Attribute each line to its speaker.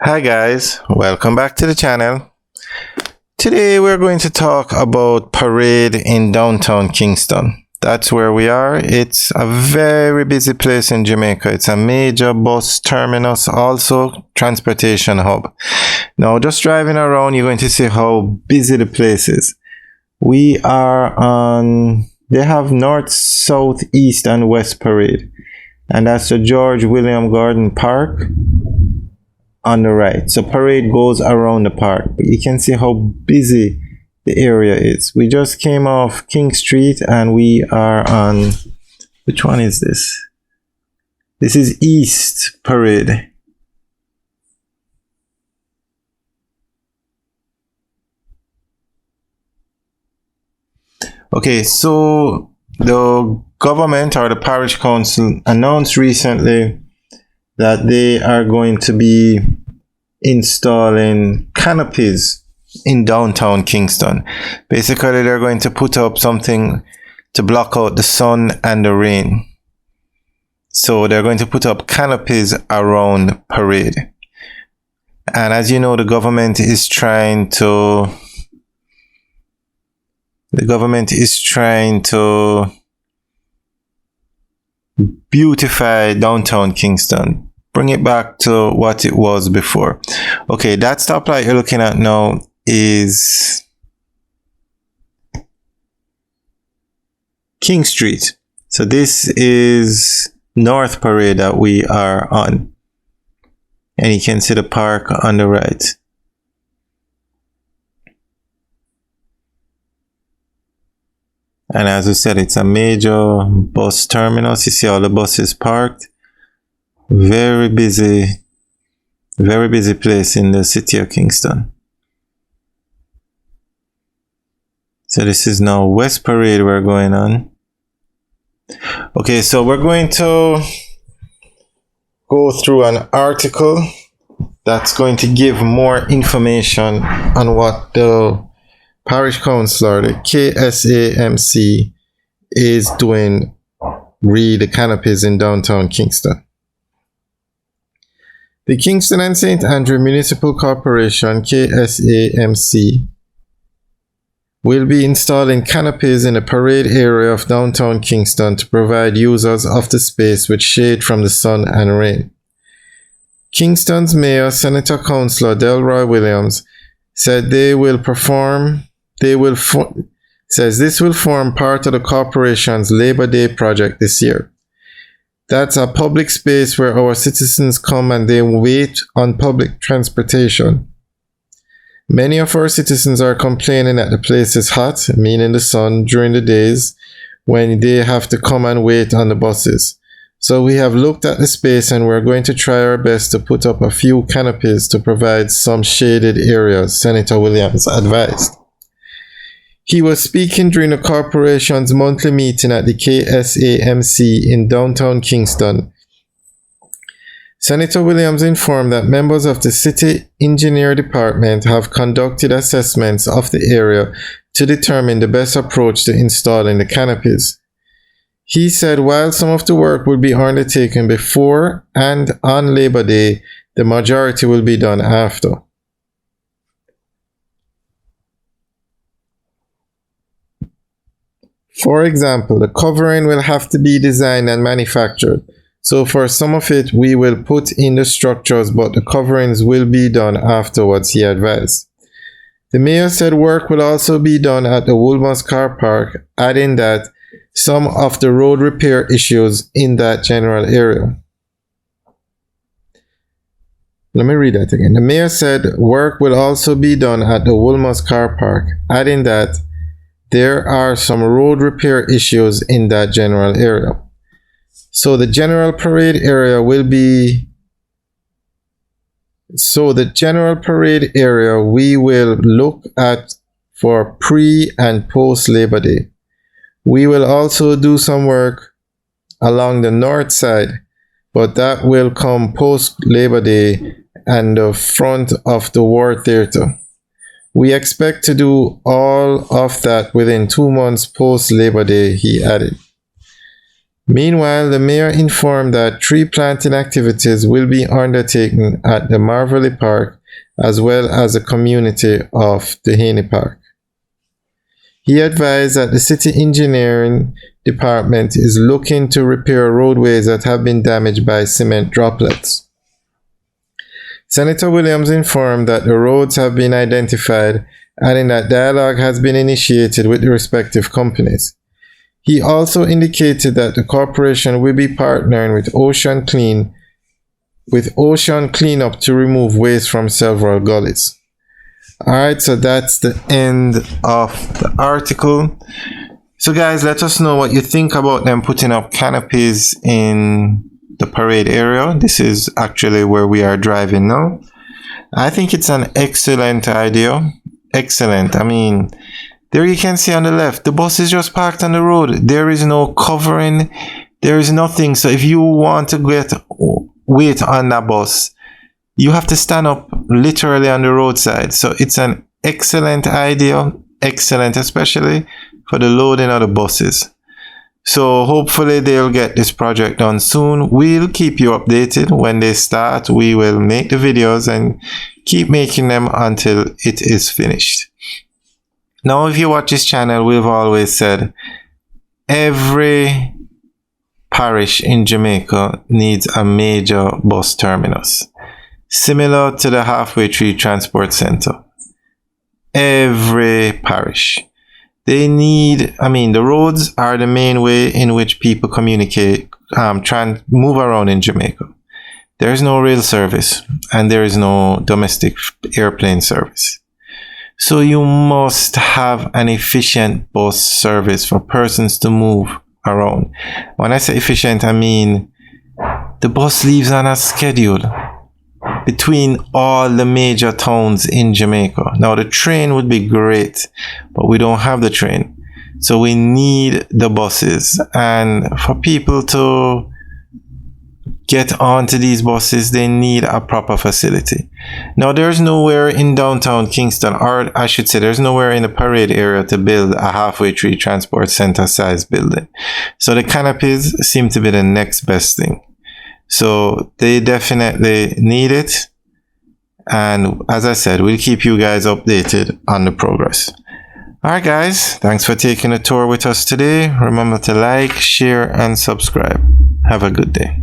Speaker 1: Hi guys, welcome back to the channel. Today we're going to talk about Parade in downtown Kingston. That's where we are. It's a very busy place in Jamaica. It's a major bus terminus, also transportation hub. Now just driving around, you're going to see how busy the place is. We are on, they have north, south, east and west Parade. And that's the George William Garden Park on the right. So Parade goes around the park, but you can see how busy the area is. We just came off King Street and we are on, which one is this? This is East Parade. Okay, so the government or the parish council announced recently that they are going to be installing canopies in downtown Kingston. Basically, they're going to put up something to block out the sun and the rain. So they're going to put up canopies around Parade. And as you know, the government is trying to beautify downtown Kingston, bring it back to what it was before. Okay, that stoplight you're looking at now is King Street. So this is North Parade that we are on, and you can see the park on the right. And as I said, it's a major bus terminus. You see all the buses parked. Very busy place in the city of Kingston. So this is now West Parade we're going on. Okay, so we're going to go through an article that's going to give more information on what the Parish Council, the KSAMC, is doing re the canopies in downtown Kingston. The Kingston and St. Andrew Municipal Corporation, KSAMC, will be installing canopies in the parade area of downtown Kingston to provide users of the space with shade from the sun and rain. Kingston's Mayor, Senator Councillor Delroy Williams, said this will form part of the corporation's Labor Day project this year. That's a public space where our citizens come and they wait on public transportation. Many of our citizens are complaining that the place is hot, meaning the sun, during the days when they have to come and wait on the buses. So we have looked at the space and we're going to try our best to put up a few canopies to provide some shaded areas, Senator Williams advised. He was speaking during the corporation's monthly meeting at the KSAMC in downtown Kingston. Senator Williams informed that members of the City Engineer Department have conducted assessments of the area to determine the best approach to installing the canopies. He said while some of the work will be undertaken before and on Labor Day, the majority will be done after. For example, the covering will have to be designed and manufactured. So for some of it, we will put in the structures, but the coverings will be done afterwards, he advised. The mayor said work will also be done at the Woolman's Car Park, adding that some of the road repair issues in that general area. Let me read that again. The mayor said work will also be done at the Woolman's Car Park, adding that there are some road repair issues in that general area. So the general parade area we will look at for pre and post Labor Day. We will also do some work along the north side, but that will come post Labor Day and the front of the War Theatre. We expect to do all of that within 2 months post Labor Day, he added. Meanwhile, the mayor informed that tree planting activities will be undertaken at the Marvelly Park as well as the community of the Haney Park. He advised that the city engineering department is looking to repair roadways that have been damaged by cement droplets. Senator Williams informed that the roads have been identified, adding that dialogue has been initiated with the respective companies. He also indicated that the corporation will be partnering with Ocean Cleanup to remove waste from several gullies. Alright, so that's the end of the article. So guys, let us know what you think about them putting up canopies in the parade area. This is actually where we are driving now. I think it's an excellent idea. Excellent. I mean, there you can see on the left, the bus is just parked on the road. There is no covering. There is nothing. So if you want to wait on that bus, you have to stand up literally on the roadside. So it's an excellent idea. Excellent, especially for the loading of the buses. So hopefully they'll get this project done soon. We'll keep you updated when they start. We will make the videos and keep making them until it is finished. Now, if you watch this channel, we've always said every parish in Jamaica needs a major bus terminus, similar to the Halfway Tree Transport Center. Every parish. They need, the roads are the main way in which people communicate, move around in Jamaica. There is no rail service and there is no domestic airplane service. So you must have an efficient bus service for persons to move around. When I say efficient, I mean the bus leaves on a schedule between all the major towns in Jamaica. Now the train would be great, but we don't have the train. So we need the buses, and for people to get onto these buses, they need a proper facility. Now there's nowhere in downtown Kingston, or I should say there's nowhere in the parade area to build a Halfway Tree Transport Center size building. So the canopies seem to be the next best thing. So they definitely need it. And as I said, we'll keep you guys updated on the progress. Alright guys, thanks for taking a tour with us today. Remember to like, share, and subscribe. Have a good day.